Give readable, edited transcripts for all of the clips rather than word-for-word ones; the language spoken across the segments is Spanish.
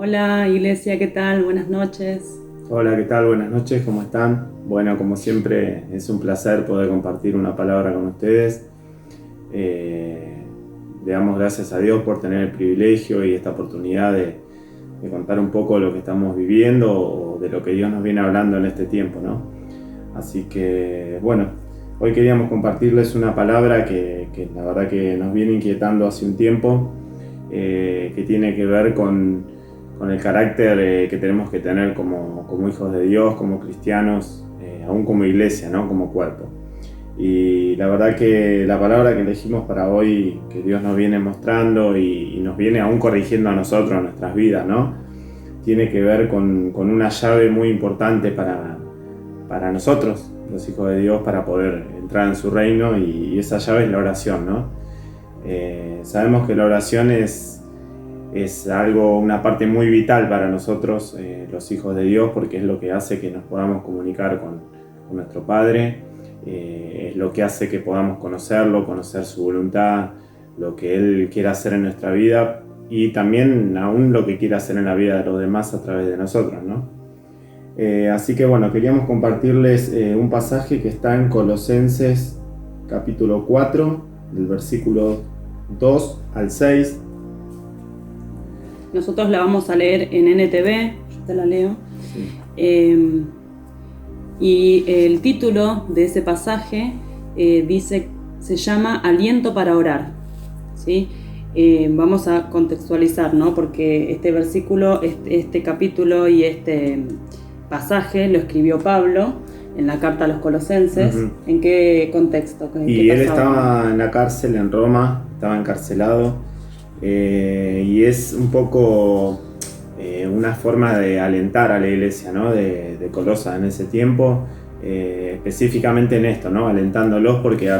Hola Iglesia, ¿qué tal? Buenas noches. Hola, ¿qué tal? Buenas noches, ¿cómo están? Bueno, como siempre es un placer poder compartir una palabra con ustedes. Eh, Le damos gracias a Dios por tener el privilegio y esta oportunidad de contar un poco lo que estamos viviendo o de lo que Dios nos viene hablando en este tiempo, ¿no? Así que, bueno, hoy queríamos compartirles una palabra que la verdad que nos viene inquietando hace un tiempo, que tiene que ver con el carácter que tenemos que tener como hijos de Dios, como cristianos, aún como iglesia, ¿no? Como cuerpo. Y la verdad que la palabra que elegimos para hoy, que Dios nos viene mostrando y nos viene aún corrigiendo a nosotros, a nuestras vidas, ¿no? Tiene que ver con una llave muy importante para nosotros, los hijos de Dios, para poder entrar en su reino, y esa llave es la oración, ¿no? Sabemos que la oración es algo, una parte muy vital para nosotros, los hijos de Dios, porque es lo que hace que nos podamos comunicar con nuestro Padre, es lo que hace que podamos conocerlo, conocer su voluntad, lo que Él quiere hacer en nuestra vida y también aún lo que quiere hacer en la vida de los demás a través de nosotros, ¿no? Así que bueno, queríamos compartirles un pasaje que está en Colosenses capítulo 4, del versículo 2 al 6. Nosotros la vamos a leer en NTV, yo te la leo. Sí. Y el título de ese pasaje se llama Aliento para orar, ¿sí? Vamos a contextualizar, ¿no? Porque este versículo, este capítulo y este pasaje lo escribió Pablo en la carta a los Colosenses. Uh-huh. ¿En qué contexto? Y él estaba en la cárcel en Roma, estaba encarcelado, y es un poco una forma de alentar a la iglesia, ¿no? de Colosas en ese tiempo, específicamente en esto, ¿no? Alentándolos porque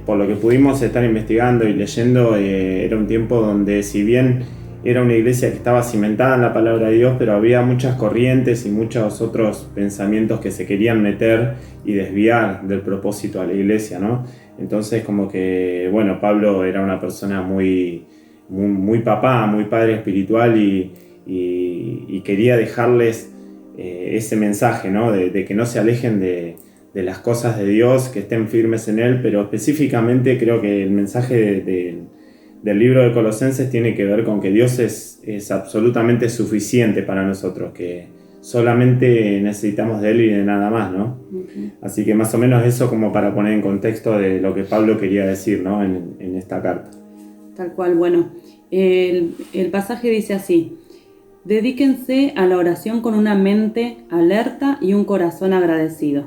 por lo que pudimos estar investigando y leyendo, era un tiempo donde, si bien era una iglesia que estaba cimentada en la palabra de Dios, pero había muchas corrientes y muchos otros pensamientos que se querían meter y desviar del propósito a la iglesia, ¿no? Entonces, como que, bueno, Pablo era una persona muy papá, muy padre espiritual, y quería dejarles ese mensaje, ¿no? De que no se alejen de las cosas de Dios, que estén firmes en Él, pero específicamente creo que el mensaje del libro de Colosenses tiene que ver con que Dios es absolutamente suficiente para nosotros, que solamente necesitamos de Él y de nada más, ¿no? Uh-huh. Así que más o menos eso, como para poner en contexto de lo que Pablo quería decir, ¿no? en esta carta. Tal cual, bueno, el pasaje dice así: dedíquense a la oración con una mente alerta y un corazón agradecido.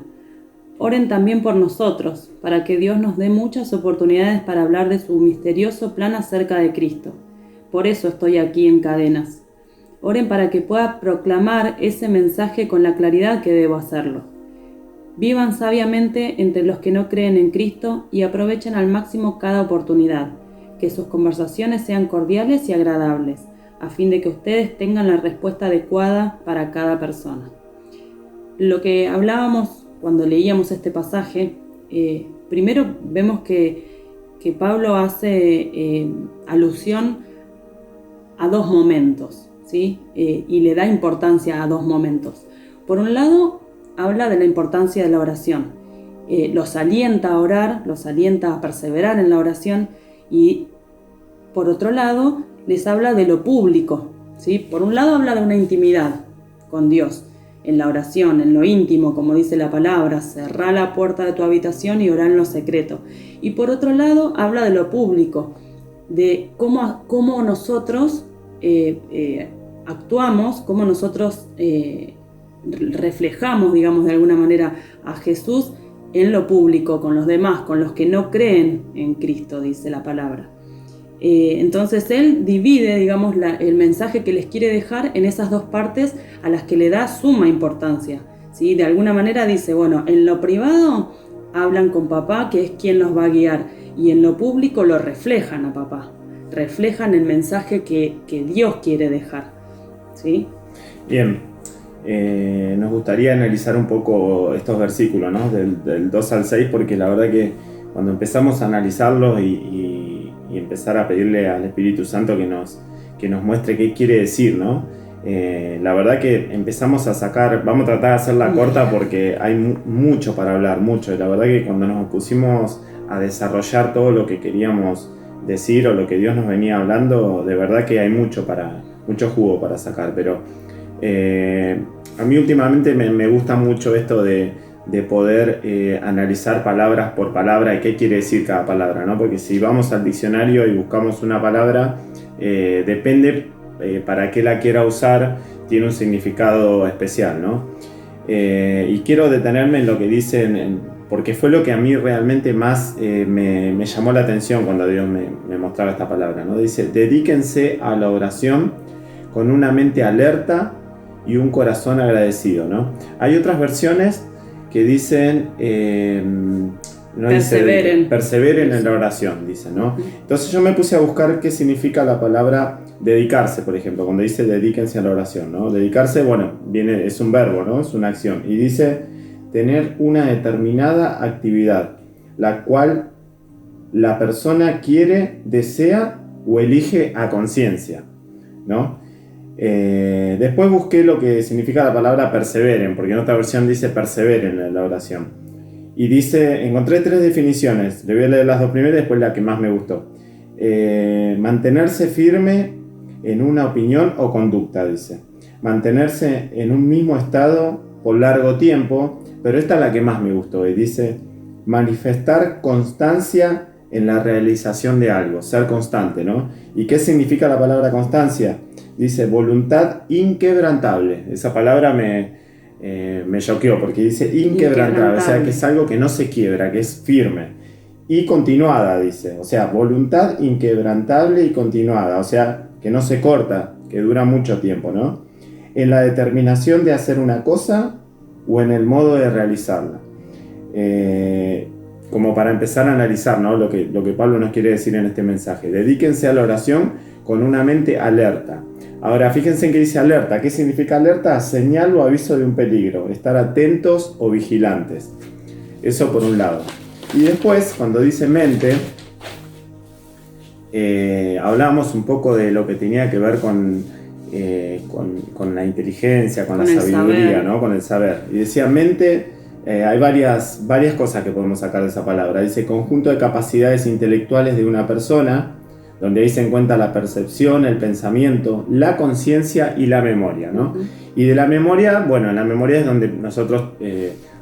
Oren también por nosotros, para que Dios nos dé muchas oportunidades para hablar de su misterioso plan acerca de Cristo. Por eso estoy aquí en cadenas. Oren para que pueda proclamar ese mensaje con la claridad que debo hacerlo. Vivan sabiamente entre los que no creen en Cristo y aprovechen al máximo cada oportunidad. Que sus conversaciones sean cordiales y agradables, a fin de que ustedes tengan la respuesta adecuada para cada persona. Lo que hablábamos cuando leíamos este pasaje, primero vemos que Pablo hace alusión a dos momentos, ¿sí? Y le da importancia a dos momentos. Por un lado, habla de la importancia de la oración. Los alienta a orar, los alienta a perseverar en la oración, y por otro lado, les habla de lo público, ¿sí? Por un lado habla de una intimidad con Dios, en la oración, en lo íntimo, como dice la palabra, cerrá la puerta de tu habitación y orá en lo secreto. Y por otro lado, habla de lo público, de cómo nosotros actuamos, cómo nosotros reflejamos, digamos, de alguna manera a Jesús en lo público, con los demás, con los que no creen en Cristo, dice la palabra. Entonces él divide, digamos, el mensaje que les quiere dejar en esas dos partes a las que le da suma importancia, ¿sí? De alguna manera dice, bueno, en lo privado hablan con papá, que es quien los va a guiar, y en lo público lo reflejan a papá, reflejan el mensaje que Dios quiere dejar, ¿sí? Bien, nos gustaría analizar un poco estos versículos, ¿no? Del 2 al 6, porque la verdad que cuando empezamos a analizarlos y empezar a pedirle al Espíritu Santo que que nos muestre qué quiere decir, ¿no? La verdad que empezamos a sacar, vamos a tratar de hacerla corta porque hay mucho para hablar, mucho. La verdad que cuando nos pusimos a desarrollar todo lo que queríamos decir o lo que Dios nos venía hablando, de verdad que hay mucho jugo para sacar, pero a mí últimamente me gusta mucho esto de poder analizar palabras por palabra y qué quiere decir cada palabra, ¿no? Porque si vamos al diccionario y buscamos una palabra, depende para qué la quiera usar, tiene un significado especial, ¿no? Y quiero detenerme en lo que dicen, porque fue lo que a mí realmente más me llamó la atención cuando Dios me mostraba esta palabra, ¿no? Dice, dedíquense a la oración con una mente alerta y un corazón agradecido, ¿no? Hay otras versiones que dicen perseveren en la oración, dice, ¿no? Entonces yo me puse a buscar qué significa la palabra dedicarse, por ejemplo, cuando dice dedíquense a la oración, ¿no? Dedicarse, bueno, es un verbo, ¿no? Es una acción. Y dice tener una determinada actividad, la cual la persona quiere, desea o elige a conciencia, ¿no? Después busqué lo que significa la palabra perseveren, porque en otra versión dice perseveren en la oración. Y dice, encontré 3 definiciones, le voy a leer las 2 primeras y después la que más me gustó. Mantenerse firme en una opinión o conducta, dice. Mantenerse en un mismo estado por largo tiempo, pero esta es la que más me gustó, y dice manifestar constancia en la realización de algo, ser constante, ¿no? ¿Y qué significa la palabra constancia? Dice voluntad inquebrantable. Esa palabra me choqueó porque dice inquebrantable, o sea que es algo que no se quiebra, que es firme. Y continuada, dice, o sea, voluntad inquebrantable y continuada, o sea, que no se corta, que dura mucho tiempo, ¿no? En la determinación de hacer una cosa o en el modo de realizarla. Como para empezar a analizar, ¿no? lo que Pablo nos quiere decir en este mensaje. Dedíquense a la oración con una mente alerta. Ahora, fíjense en qué dice alerta. ¿Qué significa alerta? Señal o aviso de un peligro. Estar atentos o vigilantes. Eso por un lado. Y después, cuando dice mente, hablamos un poco de lo que tenía que ver con la inteligencia, con la sabiduría, ¿no? Con el saber. Y decía mente, hay varias cosas que podemos sacar de esa palabra. Dice conjunto de capacidades intelectuales de una persona, donde ahí se encuentra la percepción, el pensamiento, la conciencia y la memoria, ¿no? Y de la memoria, bueno, en la memoria es donde nosotros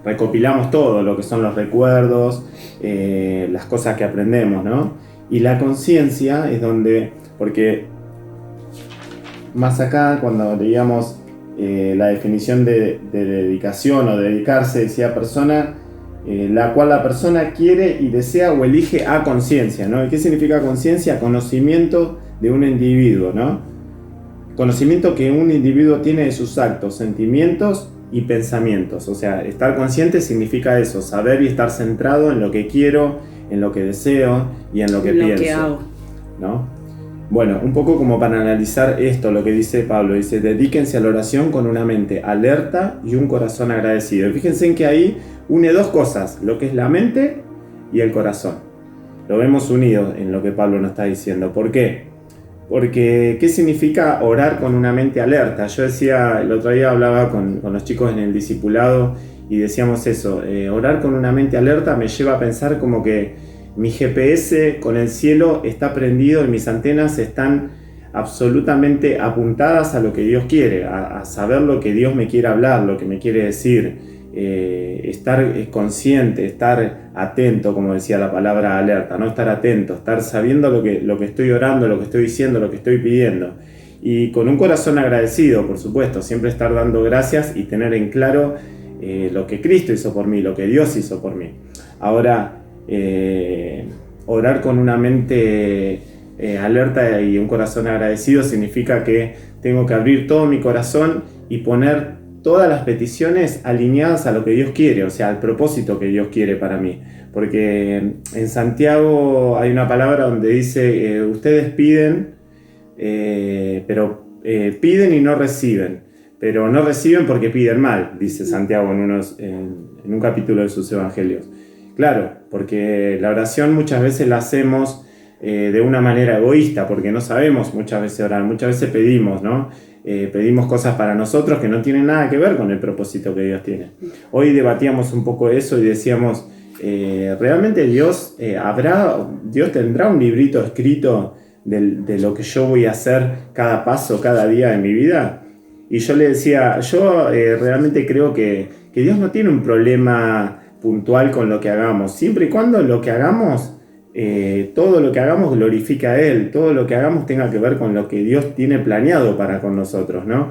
recopilamos todo, lo que son los recuerdos, las cosas que aprendemos, ¿no? Y la conciencia es donde, porque más acá, cuando leíamos la definición de dedicación o dedicarse, decía persona, la cual la persona quiere y desea o elige a conciencia, ¿no? ¿Y qué significa conciencia? Conocimiento de un individuo, ¿no? Conocimiento que un individuo tiene de sus actos, sentimientos y pensamientos. O sea, estar consciente significa eso, saber y estar centrado en lo que quiero, en lo que deseo y en lo que pienso. Que hago. ¿No? Bueno, un poco como para analizar esto, lo que dice Pablo, dice, dedíquense a la oración con una mente alerta y un corazón agradecido. Y fíjense en que ahí une 2 cosas, lo que es la mente y el corazón. Lo vemos unido en lo que Pablo nos está diciendo. ¿Por qué? Porque, ¿qué significa orar con una mente alerta? Yo decía, el otro día hablaba con los chicos en el discipulado y decíamos eso, orar con una mente alerta me lleva a pensar como que mi GPS con el cielo está prendido y mis antenas están absolutamente apuntadas a lo que Dios quiere, a saber lo que Dios me quiere hablar, lo que me quiere decir, estar consciente, estar atento, como decía la palabra alerta, ¿no? Estar atento, estar sabiendo lo que estoy orando, lo que estoy diciendo, lo que estoy pidiendo. Y con un corazón agradecido, por supuesto, siempre estar dando gracias y tener en claro lo que Cristo hizo por mí, lo que Dios hizo por mí. Ahora, orar con una mente alerta y un corazón agradecido significa que tengo que abrir todo mi corazón y poner todas las peticiones alineadas a lo que Dios quiere, o sea, al propósito que Dios quiere para mí. Porque en Santiago hay una palabra donde dice, ustedes piden, pero piden y no reciben, pero no reciben porque piden mal, dice Santiago en un capítulo de sus evangelios. Claro, porque la oración muchas veces la hacemos de una manera egoísta, porque no sabemos muchas veces orar, muchas veces pedimos, ¿no? Pedimos cosas para nosotros que no tienen nada que ver con el propósito que Dios tiene. Hoy debatíamos un poco eso y decíamos, ¿realmente Dios tendrá un librito escrito de lo que yo voy a hacer cada paso, cada día de mi vida? Y yo le decía, yo realmente creo que Dios no tiene un problema puntual con lo que hagamos, siempre y cuando lo que hagamos, todo lo que hagamos glorifique a Él, todo lo que hagamos tenga que ver con lo que Dios tiene planeado para con nosotros, ¿no?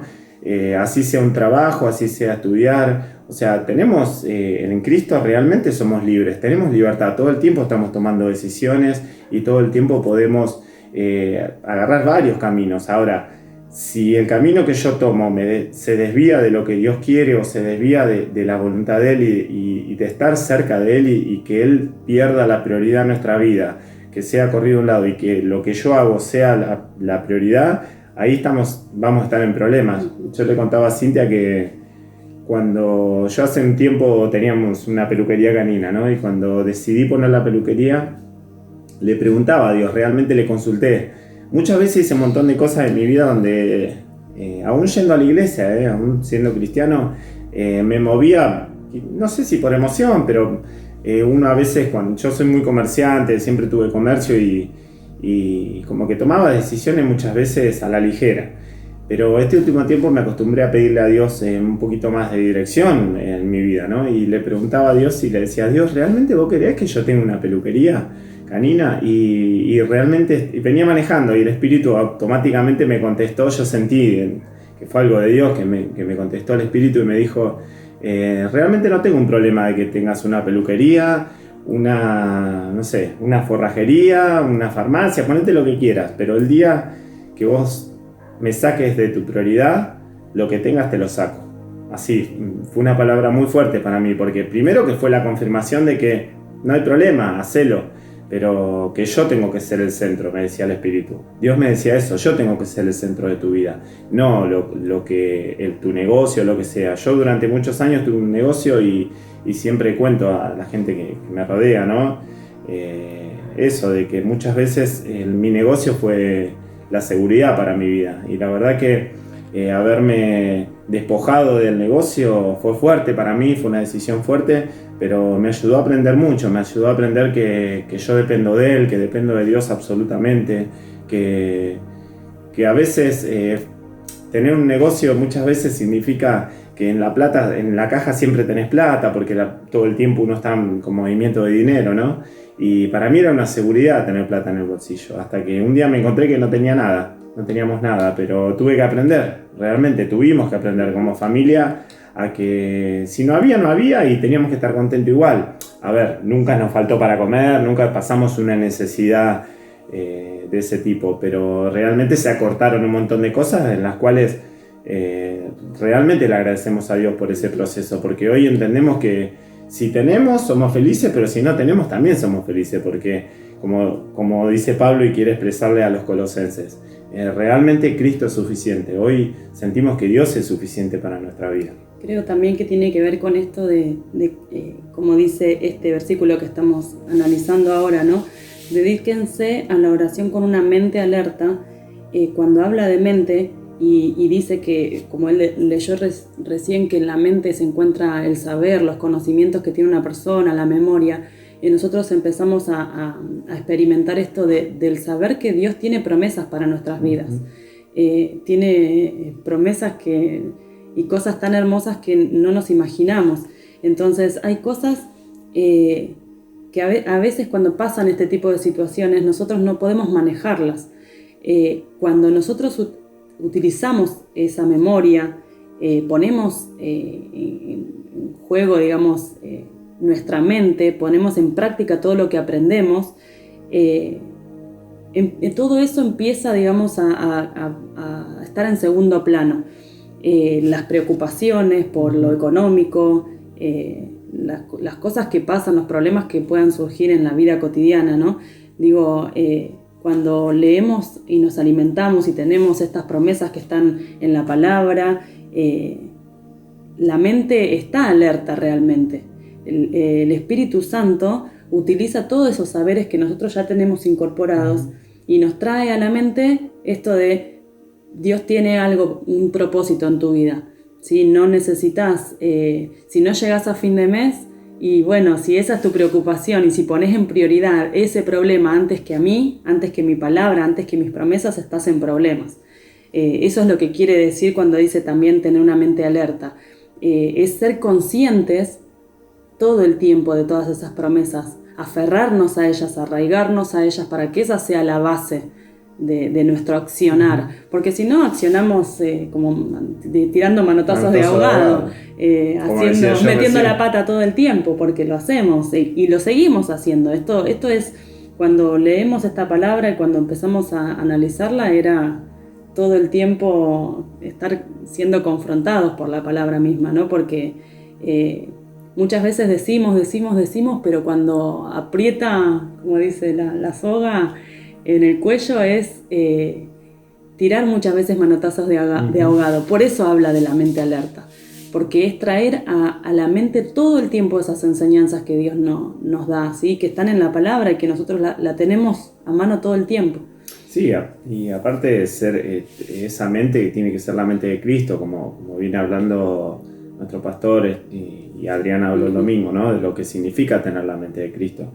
Así sea un trabajo, así sea estudiar, o sea, tenemos, en Cristo realmente somos libres, tenemos libertad, todo el tiempo estamos tomando decisiones y todo el tiempo podemos agarrar varios caminos. Ahora, si el camino que yo tomo se desvía de lo que Dios quiere o se desvía de la voluntad de Él y de estar cerca de Él y que Él pierda la prioridad en nuestra vida, que sea corrido a un lado y que lo que yo hago sea la prioridad, ahí vamos a estar en problemas. Yo le contaba a Cintia que cuando yo hace un tiempo teníamos una peluquería canina, ¿no? Y cuando decidí poner la peluquería, le preguntaba a Dios, realmente le consulté. Muchas veces hice un montón de cosas en mi vida donde, aún yendo a la iglesia, aún siendo cristiano, me movía, no sé si por emoción, pero uno a veces, cuando yo soy muy comerciante, siempre tuve comercio y como que tomaba decisiones muchas veces a la ligera. Pero este último tiempo me acostumbré a pedirle a Dios un poquito más de dirección en mi vida, ¿no? Y le preguntaba a Dios y le decía, Dios, ¿realmente vos querés que yo tenga una peluquería canina? Y realmente venía manejando y el Espíritu automáticamente me contestó. Yo sentí que fue algo de Dios que me contestó el Espíritu y me dijo, realmente no tengo un problema de que tengas una peluquería, no sé, una forrajería, una farmacia, ponete lo que quieras, pero el día que vos me saques de tu prioridad, lo que tengas te lo saco. Así, fue una palabra muy fuerte para mí, porque primero que fue la confirmación de que no hay problema, hacelo, pero que yo tengo que ser el centro, me decía el Espíritu. Dios me decía eso, yo tengo que ser el centro de tu vida, no tu negocio, lo que sea. Yo durante muchos años tuve un negocio y siempre cuento a la gente que me rodea, ¿no? Eso de que muchas veces mi negocio fue la seguridad para mi vida, y la verdad que haberme despojado del negocio fue fuerte para mí, fue una decisión fuerte, pero me ayudó a aprender mucho, me ayudó a aprender que yo dependo de Él, que dependo de Dios absolutamente, que a veces tener un negocio muchas veces significa que en la caja siempre tenés plata, porque todo el tiempo uno está con movimiento de dinero, ¿no? Y para mí era una seguridad tener plata en el bolsillo, hasta que un día me encontré que no teníamos nada, pero tuve que aprender, realmente tuvimos que aprender como familia a que si no había, no había y teníamos que estar contentos igual. A ver, nunca nos faltó para comer, nunca pasamos una necesidad de ese tipo, pero realmente se acortaron un montón de cosas en las cuales realmente le agradecemos a Dios por ese proceso, porque hoy entendemos que si tenemos, somos felices, pero si no tenemos, también somos felices, porque como dice Pablo y quiere expresarle a los colosenses, realmente Cristo es suficiente. Hoy sentimos que Dios es suficiente para nuestra vida. Creo también que tiene que ver con esto de como dice este versículo que estamos analizando ahora, ¿no? Dedíquense a la oración con una mente alerta. Cuando habla de mente, y dice que, como él leyó recién, que en la mente se encuentra el saber, los conocimientos que tiene una persona, la memoria, nosotros empezamos a experimentar esto del saber que Dios tiene promesas para nuestras vidas. Tiene promesas y cosas tan hermosas que no nos imaginamos. Entonces hay cosas que a veces cuando pasan este tipo de situaciones nosotros no podemos manejarlas. Cuando nosotros utilizamos esa memoria, ponemos en juego, digamos, nuestra mente, ponemos en práctica todo lo que aprendemos, todo eso empieza, digamos, a estar en segundo plano. Las preocupaciones por lo económico, las cosas que pasan, los problemas que puedan surgir en la vida cotidiana, ¿no? Digo, cuando leemos y nos alimentamos y tenemos estas promesas que están en la palabra, la mente está alerta realmente. El Espíritu Santo utiliza todos esos saberes que nosotros ya tenemos incorporados y nos trae a la mente esto de Dios tiene algo, un propósito en tu vida. ¿Sí? No necesitas, si no llegas a fin de mes, y bueno, si esa es tu preocupación y si pones en prioridad ese problema antes que a mí, antes que mi palabra, antes que mis promesas, estás en problemas. Eso es lo que quiere decir cuando dice también tener una mente alerta. Es ser conscientes todo el tiempo de todas esas promesas, aferrarnos a ellas, arraigarnos a ellas para que esa sea la base de nuestro accionar, porque si no accionamos como tirando manotazos de ahogado, metiendo la pata todo el tiempo, porque lo hacemos y lo seguimos haciendo. Esto es, cuando leemos esta palabra y cuando empezamos a analizarla, era todo el tiempo estar siendo confrontados por la palabra misma, ¿no? Porque muchas veces decimos, pero cuando aprieta, como dice la soga, en el cuello es tirar muchas veces manotazos de ahogado. Por eso habla de la mente alerta, porque es traer a la mente todo el tiempo esas enseñanzas que Dios nos da, ¿sí? Que están en la palabra y que nosotros la tenemos a mano todo el tiempo. Sí, y aparte de ser esa mente que tiene que ser la mente de Cristo, como viene hablando nuestro pastor y Adriana habló el domingo, ¿no? De lo que significa tener la mente de Cristo.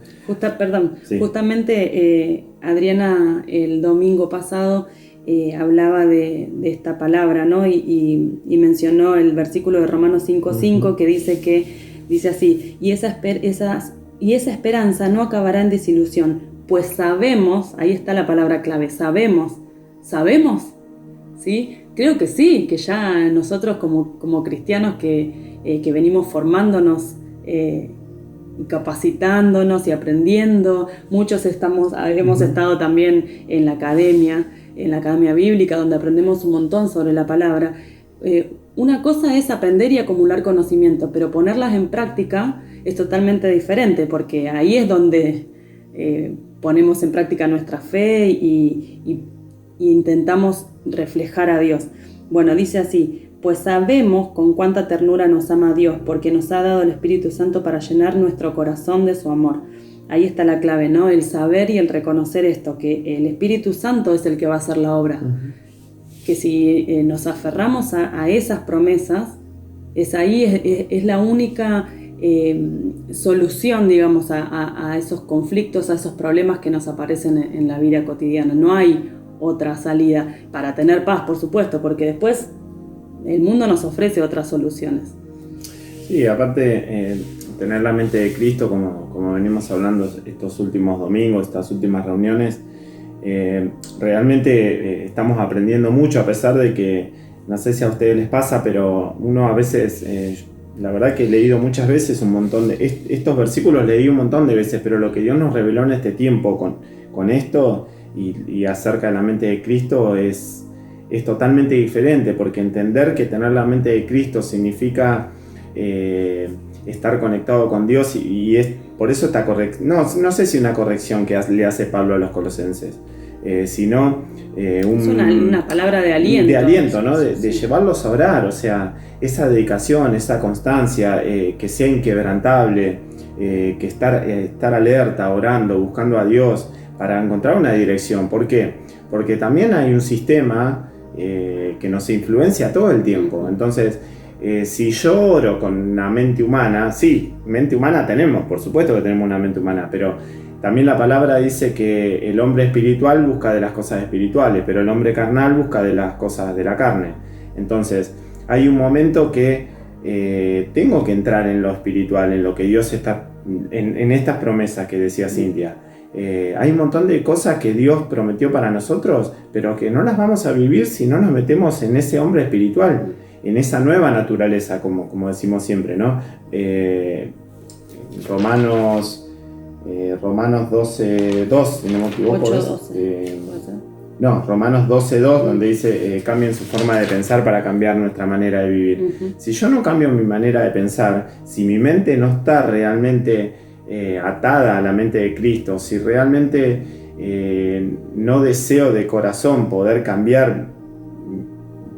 Justamente Adriana el domingo pasado hablaba de esta palabra, ¿no? Y mencionó el versículo de Romanos 5:5 que dice así: y esa esperanza no acabará en desilusión, pues sabemos, ahí está la palabra clave, sabemos, ¿sí? Creo que sí, que ya nosotros como cristianos que venimos formándonos y capacitándonos y aprendiendo, muchos hemos estado también en la academia bíblica, donde aprendemos un montón sobre la palabra. Una cosa es aprender y acumular conocimiento, pero ponerlas en práctica es totalmente diferente, porque ahí es donde ponemos en práctica nuestra fe y intentamos reflejar a Dios. Bueno, dice así: pues sabemos con cuánta ternura nos ama Dios, porque nos ha dado el Espíritu Santo para llenar nuestro corazón de su amor. Ahí está la clave, ¿no? El saber y el reconocer esto, que el Espíritu Santo es el que va a hacer la obra. Que si nos aferramos a esas promesas, es la única solución, digamos, a esos conflictos, a esos problemas que nos aparecen en la vida cotidiana. No hay otra salida para tener paz, por supuesto, porque después el mundo nos ofrece otras soluciones. Sí, aparte tener la mente de Cristo, como venimos hablando estos últimos domingos, estas últimas reuniones, realmente estamos aprendiendo mucho, a pesar de que, no sé si a ustedes les pasa, pero uno a veces, la verdad que he leído muchas veces un montón de estos versículos, leí un montón de veces, pero lo que Dios nos reveló en este tiempo con esto y acerca de la mente de Cristo es totalmente diferente, porque entender que tener la mente de Cristo significa estar conectado con Dios y es por eso esta corrección, no sé si una corrección que le hace Pablo a los colosenses, sino es una palabra de aliento. De aliento, ¿no? De llevarlos a orar, o sea, esa dedicación, esa constancia, que sea inquebrantable, que estar alerta, orando, buscando a Dios para encontrar una dirección. ¿Por qué? Porque también hay un sistema que nos influencia todo el tiempo. Entonces, si yo oro con una mente humana, sí, mente humana tenemos, por supuesto que tenemos una mente humana, pero también la palabra dice que el hombre espiritual busca de las cosas espirituales, pero el hombre carnal busca de las cosas de la carne. Entonces, hay un momento que tengo que entrar en lo espiritual, en lo que Dios está, en estas promesas que decía Cintia. Hay un montón de cosas que Dios prometió para nosotros, pero que no las vamos a vivir si no nos metemos en ese hombre espiritual, en esa nueva naturaleza, como decimos siempre, ¿no? Romanos 12:2, si no me equivoco. 8:12. Romanos 12:2, donde dice cambien su forma de pensar para cambiar nuestra manera de vivir. Si yo no cambio mi manera de pensar, si mi mente no está realmente atada a la mente de Cristo, si realmente no deseo de corazón poder cambiar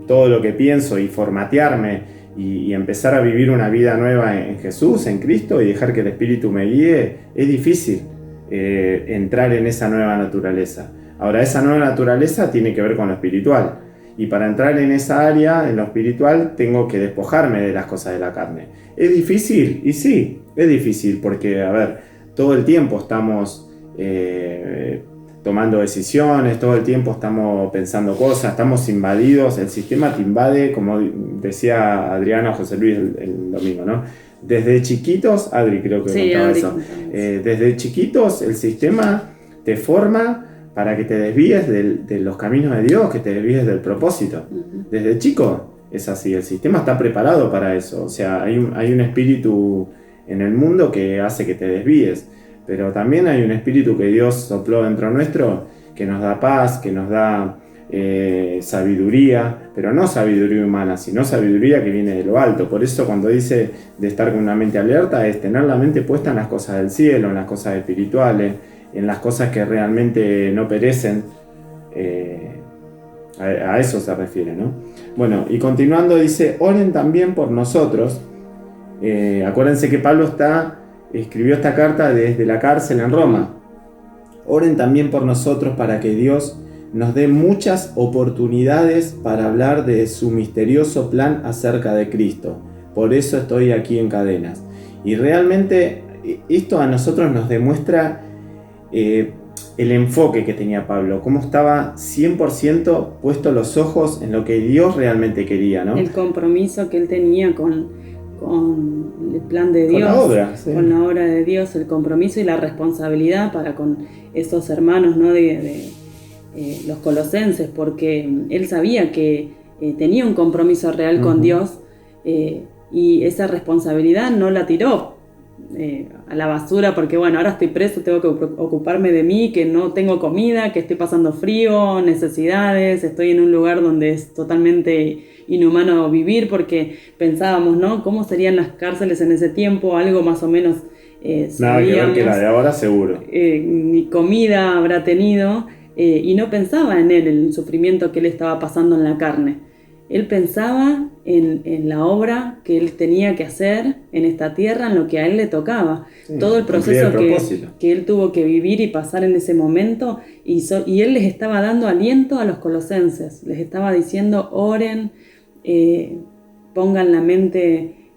todo lo que pienso y formatearme y empezar a vivir una vida nueva en Jesús, en Cristo, y dejar que el Espíritu me guíe, es difícil entrar en esa nueva naturaleza. Ahora, esa nueva naturaleza tiene que ver con lo espiritual. Y para entrar en esa área, en lo espiritual, tengo que despojarme de las cosas de la carne. ¿Es difícil? Y sí, es difícil porque, a ver, todo el tiempo estamos tomando decisiones, todo el tiempo estamos pensando cosas, estamos invadidos, el sistema te invade, como decía Adriana José Luis el domingo, ¿no? Desde chiquitos, Adri creo que contaba eso, desde chiquitos el sistema te forma para que te desvíes de los caminos de Dios, que te desvíes del propósito. Desde chico es así, el sistema está preparado para eso, o sea, hay un espíritu en el mundo que hace que te desvíes. Pero también hay un espíritu que Dios sopló dentro nuestro, que nos da paz, que nos da sabiduría, pero no sabiduría humana, sino sabiduría que viene de lo alto. Por eso cuando dice de estar con una mente alerta, es tener la mente puesta en las cosas del cielo, en las cosas espirituales, en las cosas que realmente no perecen. A eso se refiere, ¿no? Bueno, y continuando dice, oren también por nosotros. Acuérdense que Pablo escribió esta carta desde la cárcel en Roma. Oren también por nosotros para que Dios nos dé muchas oportunidades para hablar de su misterioso plan acerca de Cristo. Por eso estoy aquí en cadenas. Y realmente esto a nosotros nos demuestra el enfoque que tenía Pablo, cómo estaba 100% puesto los ojos en lo que Dios realmente quería, ¿no? El compromiso que él tenía con el plan de Dios, con la obra, sí. Con la obra de Dios, el compromiso y la responsabilidad para con esos hermanos, ¿no? de los colosenses, porque él sabía que tenía un compromiso real con Dios, y esa responsabilidad no la tiró a la basura porque bueno, ahora estoy preso, tengo que ocuparme de mí, que no tengo comida, que estoy pasando frío, necesidades, estoy en un lugar donde es totalmente inhumano vivir, porque pensábamos, ¿no? ¿Cómo serían las cárceles en ese tiempo? Algo más o menos nada que ver que la de ahora, seguro. Ni comida habrá tenido, y no pensaba en él, en el sufrimiento que él estaba pasando en la carne. Él pensaba en la obra que él tenía que hacer en esta tierra, en lo que a él le tocaba. Sí, todo el proceso que él tuvo que vivir y pasar en ese momento, y él les estaba dando aliento a los colosenses, les estaba diciendo, oren, pongan la mente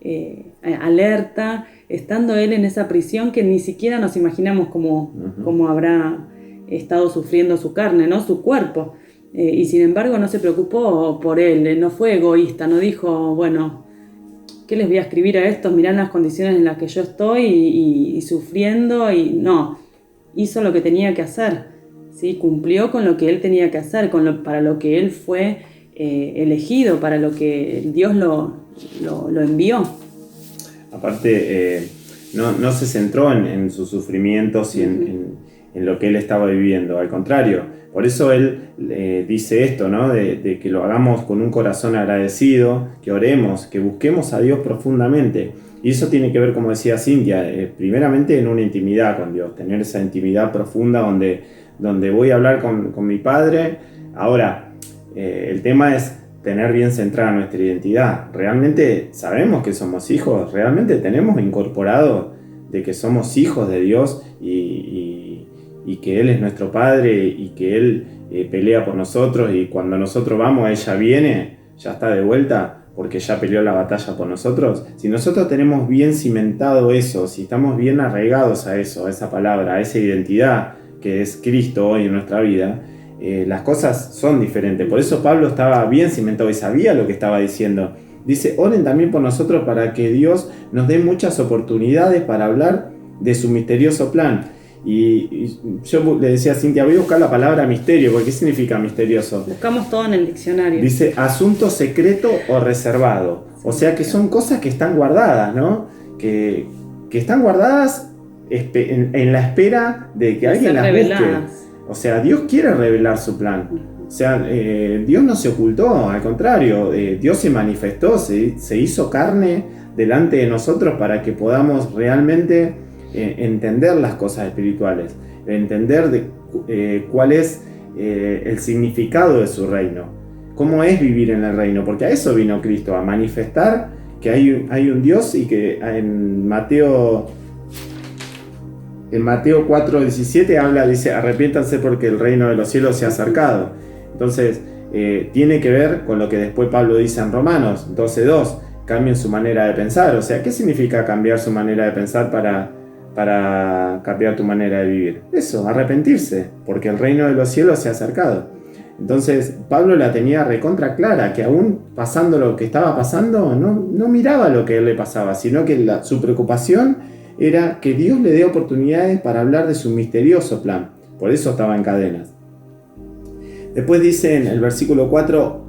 alerta, estando él en esa prisión que ni siquiera nos imaginamos cómo habrá estado sufriendo su carne, ¿no? Su cuerpo. Y sin embargo no se preocupó por él, no fue egoísta, no dijo, bueno, ¿qué les voy a escribir a estos? Mirá las condiciones en las que yo estoy y sufriendo, y no, hizo lo que tenía que hacer, ¿sí? Cumplió con lo que él tenía que hacer, para lo que él fue elegido, para lo que Dios lo envió. Aparte, no se centró en sus sufrimientos y en lo que él estaba viviendo, al contrario. Por eso él dice esto, ¿no? De que lo hagamos con un corazón agradecido, que oremos, que busquemos a Dios profundamente. Y eso tiene que ver, como decía Cintia, primeramente en una intimidad con Dios, tener esa intimidad profunda donde voy a hablar con mi Padre. Ahora, el tema es tener bien centrada nuestra identidad. ¿Realmente sabemos que somos hijos? ¿Realmente tenemos incorporado de que somos hijos de Dios y que Él es nuestro Padre y que Él pelea por nosotros, y cuando nosotros vamos, ella viene, ya está de vuelta porque ya peleó la batalla por nosotros? Si nosotros tenemos bien cimentado eso, si estamos bien arraigados a eso, a esa palabra, a esa identidad que es Cristo hoy en nuestra vida, las cosas son diferentes. Por eso Pablo estaba bien cimentado y sabía lo que estaba diciendo. Dice, oren también por nosotros para que Dios nos dé muchas oportunidades para hablar de su misterioso plan. Y yo le decía a Cintia, voy a buscar la palabra misterio, porque ¿qué significa misterioso? Buscamos todo en el diccionario. Dice asunto secreto o reservado. O sea que son cosas que están guardadas, ¿no? Que están guardadas en la espera de que alguien las busque. O sea, Dios quiere revelar su plan. O sea, Dios no se ocultó, al contrario, Dios se manifestó, se hizo carne delante de nosotros para que podamos realmente entender las cosas espirituales, entender cuál es el significado de su reino, cómo es vivir en el reino, porque a eso vino Cristo, a manifestar que hay un Dios y que en Mateo 4:17 dice, arrepiéntanse porque el reino de los cielos se ha acercado. Entonces, tiene que ver con lo que después Pablo dice en Romanos 12:2, cambien su manera de pensar. O sea, ¿qué significa cambiar su manera de pensar para cambiar tu manera de vivir? Eso, arrepentirse, porque el reino de los cielos se ha acercado. Entonces, Pablo la tenía recontra clara, que aún pasando lo que estaba pasando, no miraba lo que a él le pasaba, sino que su preocupación era que Dios le dé oportunidades para hablar de su misterioso plan. Por eso estaba en cadenas. Después dice en el versículo 4,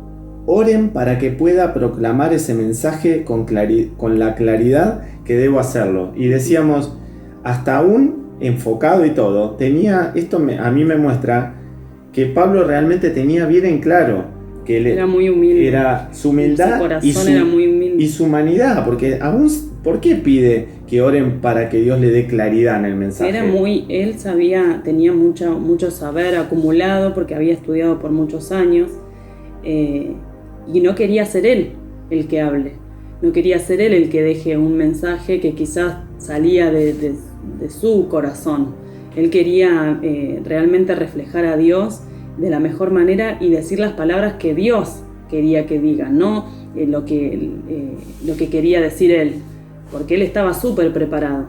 oren para que pueda proclamar ese mensaje con la claridad que debo hacerlo. Y decíamos, hasta aún enfocado y todo, a mí me muestra que Pablo realmente tenía bien en claro que era muy humilde. Era su humildad era muy humilde. Y su humanidad, porque aún, ¿por qué pide que oren para que Dios le dé claridad en el mensaje? Él tenía mucho saber acumulado porque había estudiado por muchos años y no quería ser él el que hable, no quería ser él el que deje un mensaje que quizás salía de su corazón. Él quería realmente reflejar a Dios de la mejor manera y decir las palabras que Dios quería que diga, no lo que quería decir él, porque él estaba súper preparado,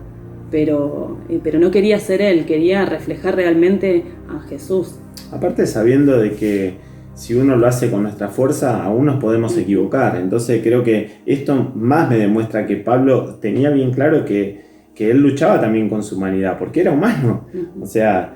pero no quería ser él, quería reflejar realmente a Jesús. Aparte, sabiendo de que si uno lo hace con nuestra fuerza, aún nos podemos equivocar. Entonces creo que esto más me demuestra que Pablo tenía bien claro que él luchaba también con su humanidad, porque era humano. O sea,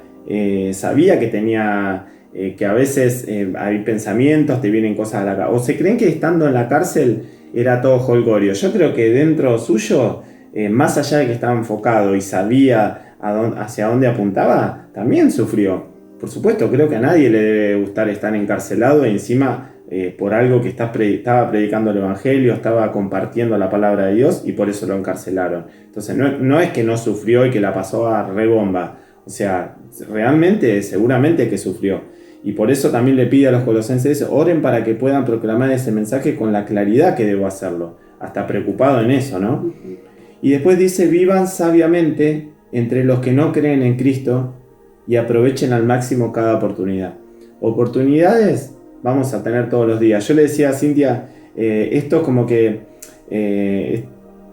sabía que tenía... que a veces hay pensamientos, te vienen cosas a la cabeza, o se creen que estando en la cárcel era todo jolgorio. Yo creo que dentro suyo, más allá de que estaba enfocado y sabía hacia dónde apuntaba, también sufrió. Por supuesto, creo que a nadie le debe gustar estar encarcelado y encima por algo que estaba predicando el evangelio, estaba compartiendo la palabra de Dios y por eso lo encarcelaron. Entonces no es que no sufrió y que la pasó a rebomba. O sea, realmente, seguramente que sufrió. Y por eso también le pide a los colosenses, oren para que puedan proclamar ese mensaje con la claridad que debo hacerlo. Hasta preocupado en eso, ¿no? Y después dice, vivan sabiamente entre los que no creen en Cristo y aprovechen al máximo cada oportunidad. Oportunidades vamos a tener todos los días. Yo le decía a Cintia, esto es como que,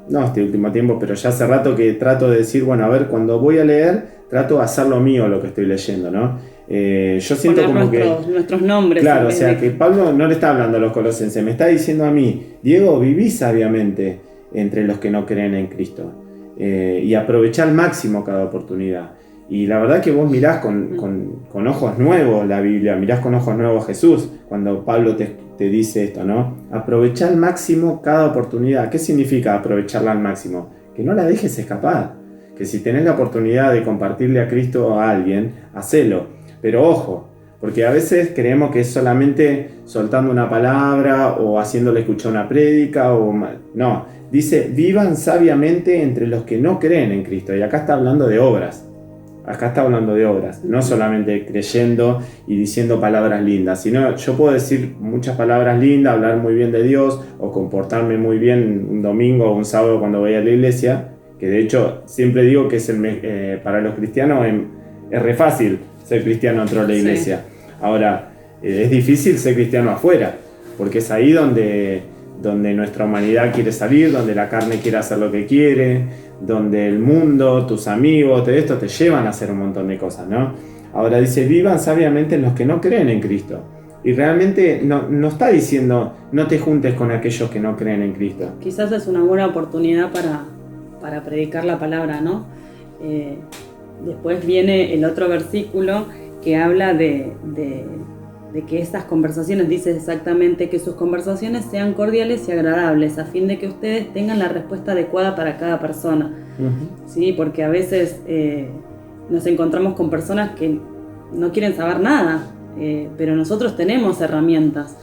no este último tiempo, pero ya hace rato que trato de decir, bueno, a ver, cuando voy a leer, trato de hacer lo mío lo que estoy leyendo, ¿no? Yo siento poner como nuestros nombres. Claro, o sea, que Pablo no le está hablando a los colosenses, me está diciendo a mí, Diego, viví sabiamente entre los que no creen en Cristo y aprovechá al máximo cada oportunidad. Y la verdad que vos mirás con ojos nuevos la Biblia, mirás con ojos nuevos Jesús, cuando Pablo te dice esto, ¿no? Aprovechá al máximo cada oportunidad. ¿Qué significa aprovecharla al máximo? Que no la dejes escapar, que si tenés la oportunidad de compartirle a Cristo a alguien, hacelo. Pero ojo, porque a veces creemos que es solamente soltando una palabra o haciéndole escuchar una prédica no, dice, vivan sabiamente entre los que no creen en Cristo. Y acá está hablando de obras. No solamente creyendo y diciendo palabras lindas, sino yo puedo decir muchas palabras lindas, hablar muy bien de Dios o comportarme muy bien un domingo o un sábado cuando voy a la iglesia, que de hecho siempre digo que es para los cristianos es re fácil ser cristiano dentro de la iglesia. Sí. Ahora, es difícil ser cristiano afuera, porque es ahí donde nuestra humanidad quiere salir, donde la carne quiere hacer lo que quiere, donde el mundo, tus amigos, todo esto te llevan a hacer un montón de cosas, ¿no? Ahora dice, vivan sabiamente en los que no creen en Cristo. Y realmente no está diciendo, no te juntes con aquellos que no creen en Cristo. Quizás es una buena oportunidad para predicar la palabra, ¿no? Después viene el otro versículo que habla de que estas conversaciones, dice exactamente que sus conversaciones sean cordiales y agradables, a fin de que ustedes tengan la respuesta adecuada para cada persona. Uh-huh. ¿Sí? Porque a veces nos encontramos con personas que no quieren saber nada, pero nosotros tenemos herramientas.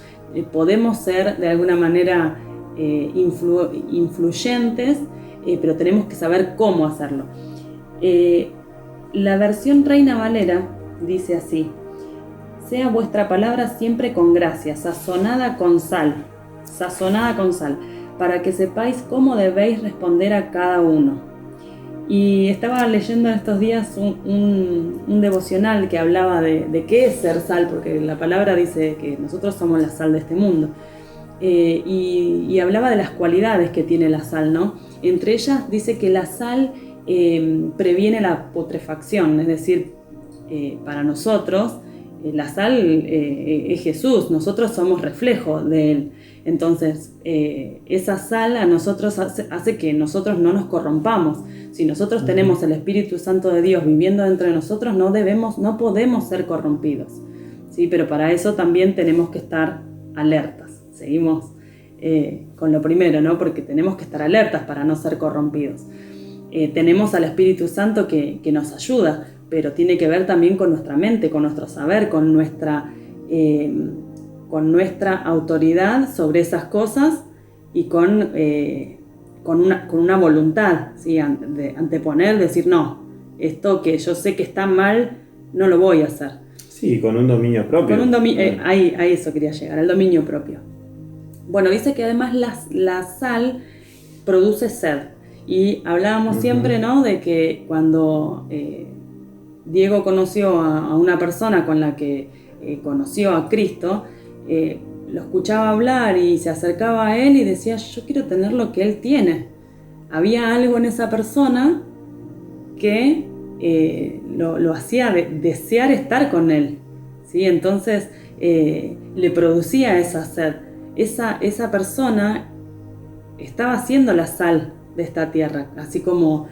Podemos ser de alguna manera influyentes, pero tenemos que saber cómo hacerlo. La versión Reina Valera dice así: sea vuestra palabra siempre con gracia, sazonada con sal, para que sepáis cómo debéis responder a cada uno. Y estaba leyendo en estos días un devocional que hablaba de qué es ser sal, porque la palabra dice que nosotros somos la sal de este mundo. Y hablaba de las cualidades que tiene la sal, ¿no? Entre ellas dice que la sal previene la putrefacción, es decir, para nosotros la sal es Jesús, nosotros somos reflejo de Él. Entonces, esa sal a nosotros hace que nosotros no nos corrompamos. Si nosotros tenemos el Espíritu Santo de Dios viviendo dentro de nosotros, no podemos ser corrompidos, ¿sí? Pero para eso también tenemos que estar alertas. Seguimos con lo primero, ¿no? Porque tenemos que estar alertas para no ser corrompidos. Tenemos al Espíritu Santo que nos ayuda, pero tiene que ver también con nuestra mente, con nuestro saber, con nuestra autoridad sobre esas cosas y con una voluntad, ¿sí? De anteponer, decir, no, esto que yo sé que está mal, no lo voy a hacer. Sí, con un dominio propio. Ahí eso quería llegar, al dominio propio. Bueno, dice que además la sal produce sed. Y hablábamos siempre, ¿no? De que cuando Diego conoció a una persona con la que conoció a Cristo, lo escuchaba hablar y se acercaba a él y decía, yo quiero tener lo que él tiene. Había algo en esa persona que lo hacía desear estar con él, ¿sí? Entonces le producía esa sed. Esa persona estaba haciendo la sal de esta tierra, así como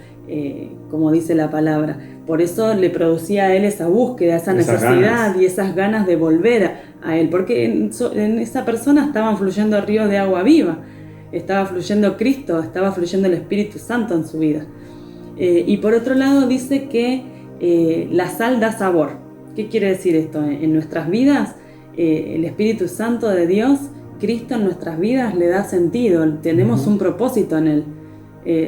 dice la palabra. Por eso le producía a él esa búsqueda, esa necesidad y esas ganas de volver a él, porque en esa persona estaban fluyendo ríos de agua viva, estaba fluyendo Cristo, estaba fluyendo el Espíritu Santo en su vida. Y por otro lado dice que la sal da sabor. ¿Qué quiere decir esto? En nuestras vidas, el Espíritu Santo de Dios, Cristo en nuestras vidas le da sentido, tenemos un propósito en Él.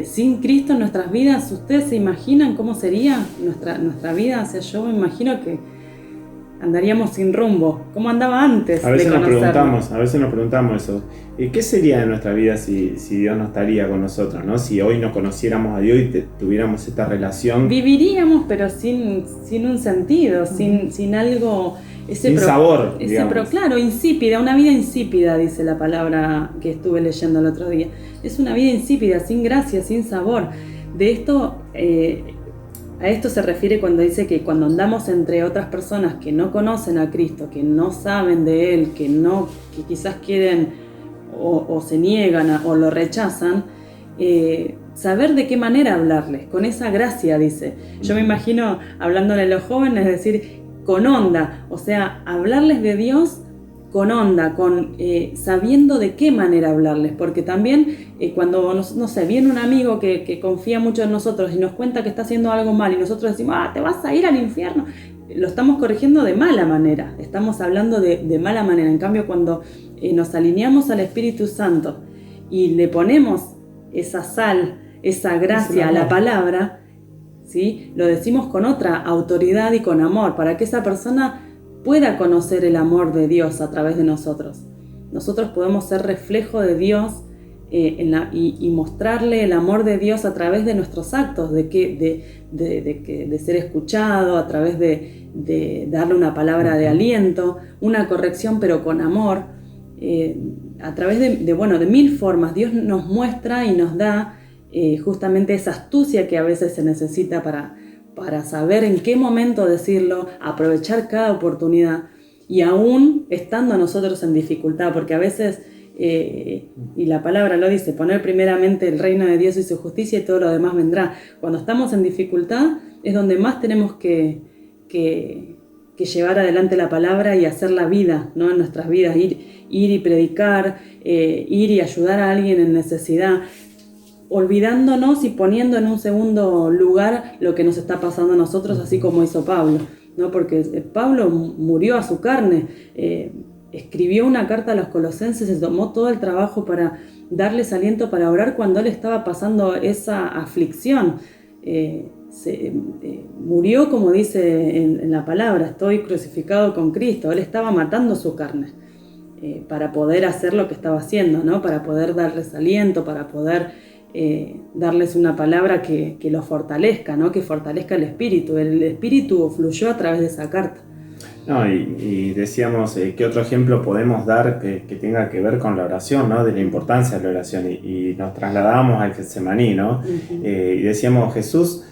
Sin Cristo en nuestras vidas, ¿ustedes se imaginan cómo sería nuestra vida? O sea, yo me imagino que andaríamos sin rumbo, como andaba antes a veces de conocerlo. A veces nos preguntamos eso. ¿Qué sería de nuestra vida si Dios no estaría con nosotros, ¿no? Si hoy no conociéramos a Dios y tuviéramos esta relación. Viviríamos, pero sin un sentido, sin algo. Sin sabor, claro, insípida, una vida insípida, dice la palabra que estuve leyendo el otro día. Es una vida insípida, sin gracia, sin sabor. De esto, a esto se refiere cuando dice que cuando andamos entre otras personas que no conocen a Cristo, que no saben de Él, que quizás quieren o se niegan o lo rechazan, saber de qué manera hablarles, con esa gracia, dice. Yo me imagino hablándole a los jóvenes, es decir, con onda, o sea, hablarles de Dios con onda, sabiendo de qué manera hablarles, porque también cuando, no sé, viene un amigo que confía mucho en nosotros y nos cuenta que está haciendo algo mal y nosotros decimos, te vas a ir al infierno, lo estamos corrigiendo de mala manera, estamos hablando de mala manera. En cambio, cuando nos alineamos al Espíritu Santo y le ponemos esa sal, esa gracia a la palabra, ¿sí? Lo decimos con otra autoridad y con amor, para que esa persona pueda conocer el amor de Dios a través de nosotros. Nosotros podemos ser reflejo de Dios y mostrarle el amor de Dios a través de nuestros actos, de ser escuchado, a través de darle una palabra de aliento, una corrección pero con amor, a través de mil formas. Dios nos muestra y nos da justamente esa astucia que a veces se necesita para saber en qué momento decirlo, aprovechar cada oportunidad y aún estando nosotros en dificultad, porque a veces, y la palabra lo dice, poner primeramente el reino de Dios y su justicia y todo lo demás vendrá. Cuando estamos en dificultad es donde más tenemos que llevar adelante la palabra y hacer la vida, ¿no? En nuestras vidas, ir y predicar, ir y ayudar a alguien en necesidad, olvidándonos y poniendo en un segundo lugar lo que nos está pasando a nosotros, así como hizo Pablo, ¿no? Porque Pablo murió a su carne, escribió una carta a los colosenses, se tomó todo el trabajo para darles aliento, para orar cuando él estaba pasando esa aflicción. Murió, como dice en la palabra, estoy crucificado con Cristo. Él estaba matando su carne. para poder hacer lo que estaba haciendo, ¿no? Para poder darles aliento, para poder darles una palabra que los fortalezca, ¿no? Que fortalezca el espíritu. El espíritu fluyó a través de esa carta. No, y decíamos, ¿qué otro ejemplo podemos dar que tenga que ver con la oración, ¿no? De la importancia de la oración? Y nos trasladamos al Getsemaní, ¿no? Uh-huh. Y decíamos, Jesús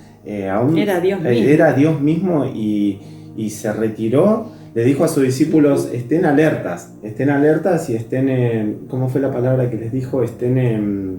aún era Dios mismo y se retiró, le dijo a sus discípulos, estén alertas y estén en, ¿cómo fue la palabra que les dijo? Estén en...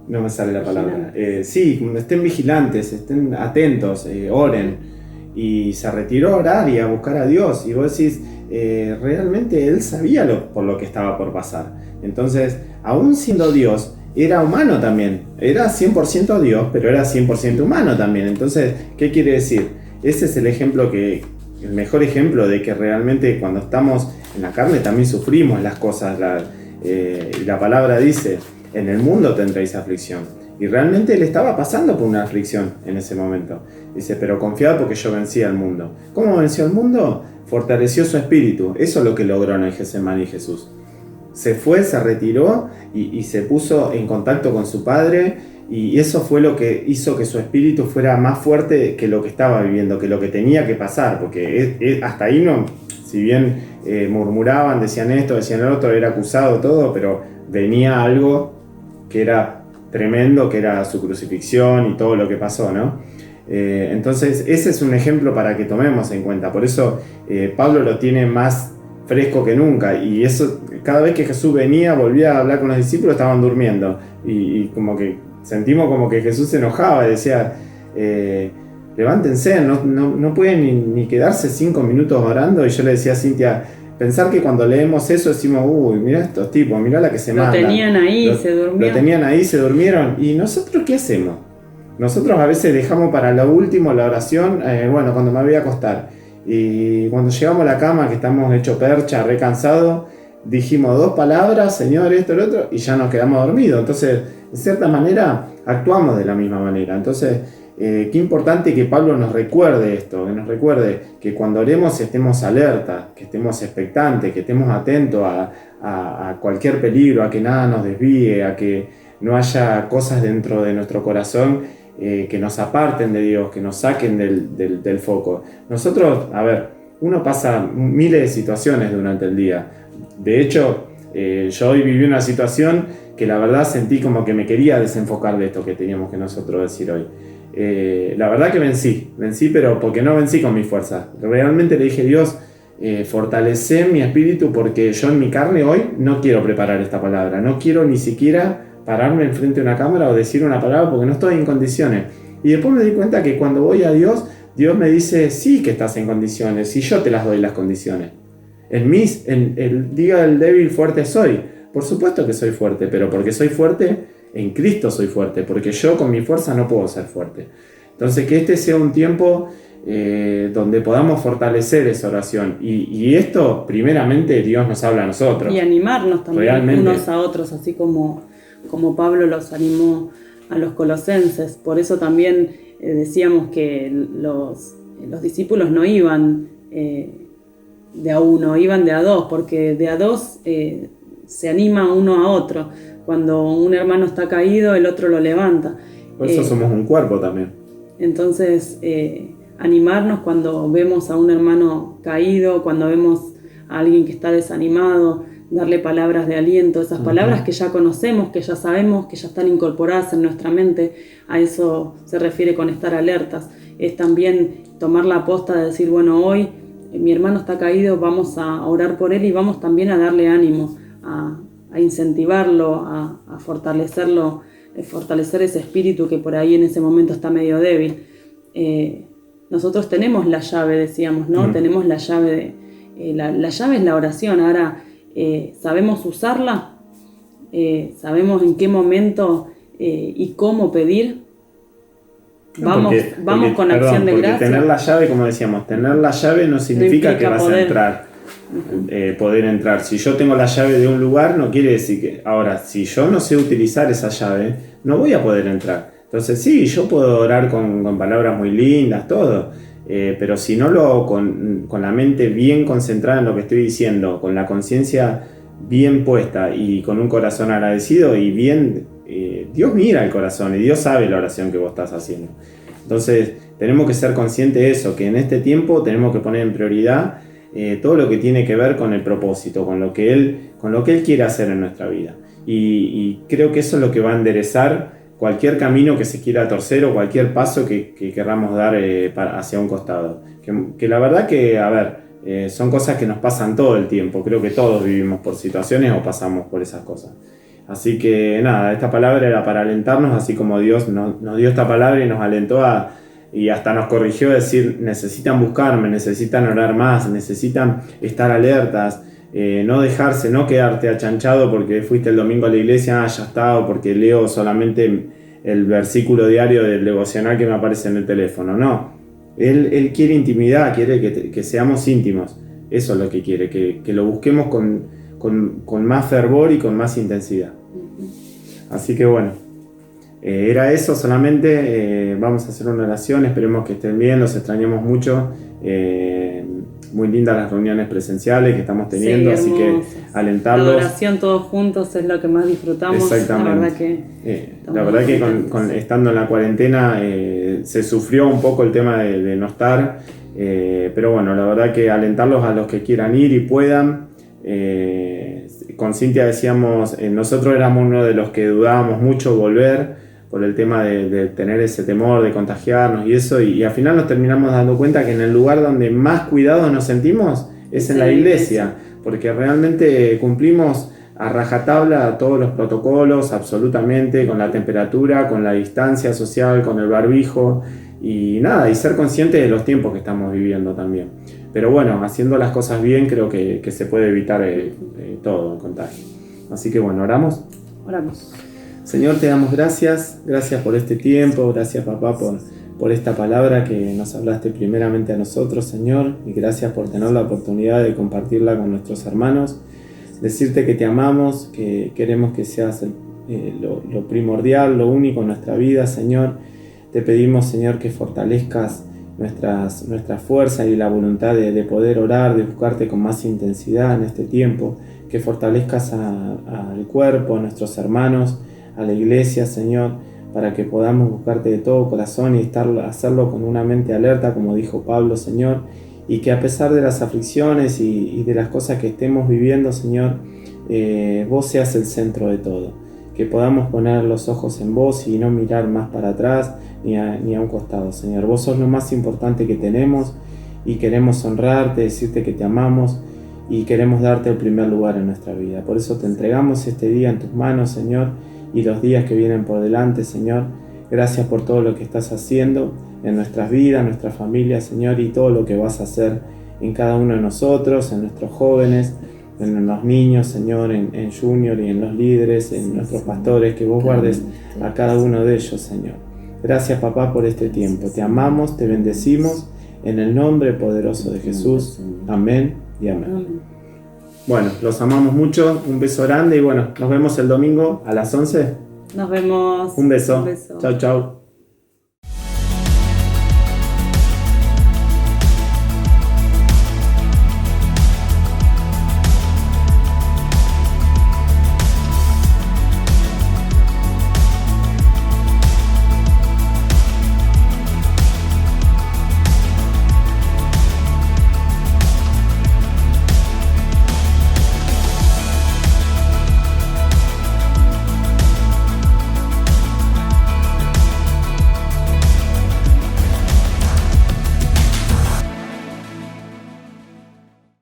no me sale la palabra. Sí, estén vigilantes, estén atentos, oren. Y se retiró a orar y a buscar a Dios. Y vos decís, realmente él sabía por lo que estaba por pasar. Entonces, aún siendo Dios, era humano también. Era 100% Dios, pero era 100% humano también. Entonces, ¿qué quiere decir? Ese es el ejemplo el mejor ejemplo de que realmente cuando estamos en la carne también sufrimos las cosas. Y la palabra dice, en el mundo tendréis aflicción. Y realmente él estaba pasando por una aflicción en ese momento. Dice, pero confiad porque yo vencí al mundo. ¿Cómo venció al mundo? Fortaleció su espíritu. Eso es lo que logró en el Getsemaní Jesús. Se fue, se retiró y se puso en contacto con su Padre. Y eso fue lo que hizo que su espíritu fuera más fuerte que lo que estaba viviendo, que lo que tenía que pasar. Porque hasta ahí no, si bien murmuraban, decían esto, decían lo otro, era acusado todo, pero venía algo que era tremendo, que era su crucifixión y todo lo que pasó, ¿no? Entonces ese es un ejemplo para que tomemos en cuenta. Por eso Pablo lo tiene más fresco que nunca, y eso, cada vez que Jesús venía, volvía a hablar con los discípulos, estaban durmiendo, y como que sentimos como que Jesús se enojaba y decía, levántense, no pueden ni quedarse 5 minutos orando. Y yo le decía a Cintia, pensar que cuando leemos eso decimos, uy, mira estos tipos, mira la que se mandan. Lo tenían ahí, se durmieron. Lo tenían ahí, se durmieron. ¿Y nosotros qué hacemos? Nosotros a veces dejamos para lo último la oración, bueno, cuando me voy a acostar. Y cuando llegamos a la cama, que estamos hecho percha, re cansados, dijimos 2 palabras, Señor, esto, lo otro, y ya nos quedamos dormidos. Entonces, de cierta manera, actuamos de la misma manera. Entonces, qué importante que Pablo nos recuerde esto, que nos recuerde que cuando oremos estemos alerta, que estemos expectantes, que estemos atentos a cualquier peligro, a que nada nos desvíe, a que no haya cosas dentro de nuestro corazón que nos aparten de Dios, que nos saquen del foco. Nosotros, a ver, uno pasa miles de situaciones durante el día. De hecho, yo hoy viví una situación que la verdad sentí como que me quería desenfocar de esto que teníamos que nosotros decir hoy. La verdad que vencí, pero porque no vencí con mi fuerza. Realmente le dije, Dios, fortalece mi espíritu, porque yo en mi carne hoy no quiero preparar esta palabra, no quiero ni siquiera pararme enfrente de una cámara o decir una palabra porque no estoy en condiciones. Y después me di cuenta que cuando voy a Dios, Dios me dice, sí que estás en condiciones, y yo te las doy las condiciones. En el día del débil fuerte soy. Por supuesto que soy fuerte, pero porque soy fuerte, en Cristo soy fuerte, porque yo con mi fuerza no puedo ser fuerte. Entonces que este sea un tiempo donde podamos fortalecer esa oración. Y esto, primeramente, Dios nos habla a nosotros. Y animarnos también realmente unos a otros, así como Pablo los animó a los colosenses. Por eso también decíamos que los discípulos no iban de a uno, iban de a dos, porque de a dos se anima uno a otro. Cuando un hermano está caído, el otro lo levanta. Por eso somos un cuerpo también. Entonces, animarnos cuando vemos a un hermano caído, cuando vemos a alguien que está desanimado, darle palabras de aliento, esas palabras que ya conocemos, que ya sabemos, que ya están incorporadas en nuestra mente. A eso se refiere con estar alertas. Es también tomar la posta de decir, bueno, hoy mi hermano está caído, vamos a orar por él y vamos también a darle ánimo, a incentivarlo, a fortalecerlo, fortalecer ese espíritu que por ahí en ese momento está medio débil. Nosotros tenemos la llave, decíamos, ¿no? Tenemos la llave, la llave es la oración. Ahora, sabemos usarla, sabemos en qué momento y cómo pedir. Vamos con acción de gracias. Tener la llave, como decíamos, tener la llave no significa que vas a entrar. Poder entrar. Si yo tengo la llave de un lugar, no quiere decir que... Ahora, si yo no sé utilizar esa llave, no voy a poder entrar. Entonces sí, yo puedo orar con palabras muy lindas, todo, pero si no con la mente bien concentrada en lo que estoy diciendo, con la conciencia bien puesta y con un corazón agradecido y bien, Dios mira el corazón y Dios sabe la oración que vos estás haciendo. Entonces tenemos que ser conscientes de eso, que en este tiempo tenemos que poner en prioridad todo lo que tiene que ver con el propósito, con lo que Él quiere hacer en nuestra vida. Y creo que eso es lo que va a enderezar cualquier camino que se quiera torcer o cualquier paso que queramos dar hacia un costado. Que la verdad que, a ver, son cosas que nos pasan todo el tiempo. Creo que todos vivimos por situaciones o pasamos por esas cosas. Así que nada, esta palabra era para alentarnos, así como Dios nos dio esta palabra y nos alentó y hasta nos corrigió, decir, necesitan buscarme, necesitan orar más, necesitan estar alertas, no dejarse, no quedarte achanchado porque fuiste el domingo a la iglesia, ya está, o porque leo solamente el versículo diario del devocional que me aparece en el teléfono. No, Él quiere intimidad, quiere que seamos íntimos, eso es lo que quiere, que lo busquemos con más fervor y con más intensidad. Así que bueno, era eso solamente. Vamos a hacer una oración, esperemos que estén bien, los extrañamos mucho. Muy lindas las reuniones presenciales que estamos teniendo, sí, así que alentarlos. La oración todos juntos es lo que más disfrutamos. Exactamente. La verdad que estando en la cuarentena se sufrió un poco el tema de no estar, pero bueno, la verdad que alentarlos a los que quieran ir y puedan. Con Cintia decíamos, nosotros éramos uno de los que dudábamos mucho volver por el tema de tener ese temor de contagiarnos y eso, y al final nos terminamos dando cuenta que en el lugar donde más cuidados nos sentimos es en la iglesia, porque realmente cumplimos a rajatabla todos los protocolos, absolutamente, con la temperatura, con la distancia social, con el barbijo y nada, y ser conscientes de los tiempos que estamos viviendo también. Pero bueno, haciendo las cosas bien creo que se puede evitar todo el contagio. Así que bueno, ¿oramos? Oramos. Señor, te damos gracias por este tiempo, gracias papá por esta palabra que nos hablaste primeramente a nosotros, Señor, y gracias por tener la oportunidad de compartirla con nuestros hermanos, decirte que te amamos, que queremos que seas lo primordial, lo único en nuestra vida, Señor. Te pedimos, Señor, que fortalezcas nuestra fuerza y la voluntad de poder orar, de buscarte con más intensidad en este tiempo, que fortalezcas al cuerpo, a nuestros hermanos, a la iglesia, Señor, para que podamos buscarte de todo corazón y hacerlo con una mente alerta, como dijo Pablo, Señor, y que a pesar de las aflicciones y de las cosas que estemos viviendo, Señor, vos seas el centro de todo, que podamos poner los ojos en vos y no mirar más para atrás ni a un costado, Señor. Vos sos lo más importante que tenemos y queremos honrarte, decirte que te amamos y queremos darte el primer lugar en nuestra vida. Por eso te entregamos este día en tus manos, Señor, y los días que vienen por delante, Señor. Gracias por todo lo que estás haciendo en nuestras vidas, en nuestras familias, Señor, y todo lo que vas a hacer en cada uno de nosotros, en nuestros jóvenes, en los niños, Señor, en Junior y en los líderes, en nuestros pastores, que vos guardes a cada uno de ellos, Señor. Gracias, papá, por este tiempo. Te amamos, te bendecimos, en el nombre poderoso de Jesús. Amén y amén. Bueno, los amamos mucho, un beso grande y bueno, nos vemos el domingo a las 11. Nos vemos. Un beso. Chau, chau.